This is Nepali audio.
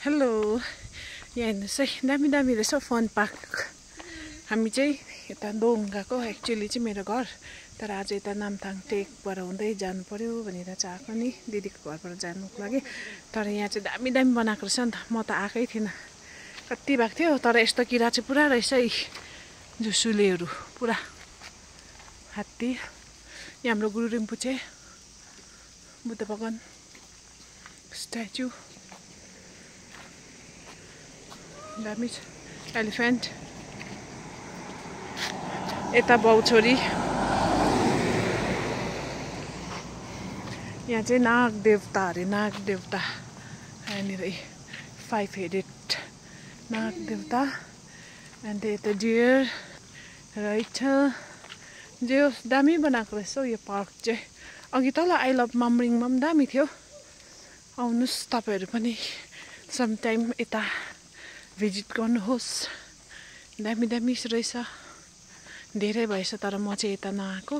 हेलो यहाँ हेर्नुहोस् है दामी दामी रहेछ फन पार्क हामी चाहिँ यता दोङ गएको एक्चुअली चाहिँ मेरो घर तर आज यता नामथाङ टेकबाट हुँदै जानु पर्यो भनेर चाहिँ आएको नि दिदीको घरबाट जानुको लागि तर यहाँ चाहिँ दामी दामी बनाएको रहेछ नि त म त आएकै थिइनँ कति भएको थियो तर यस्तो किरा चाहिँ पुरा रहेछ है झुसुलेहरू पुरा हात्ती यहाँ हाम्रो गुरु रिम्पुचे बुद्ध भगवान स्ट्याचु दामी छ एलिफेन्ट यता बाउछोरी यहाँ चाहिँ नाग देवता अरे नाग देवता यहाँनिर 5 हेडेड नाग देवता अन्त यता डियर रहेछ जे दामी बनाएको रहेछ यो पार्क चाहिँ अघि तल आई लभ ममरिङमा पनि दामी थियो आउनुहोस् तपाईहरू पनि समटाइम यता भिजिट गर्नुहोस् दामी दामी रहेछ धेरै भएछ तर म चाहिँ यता नआएको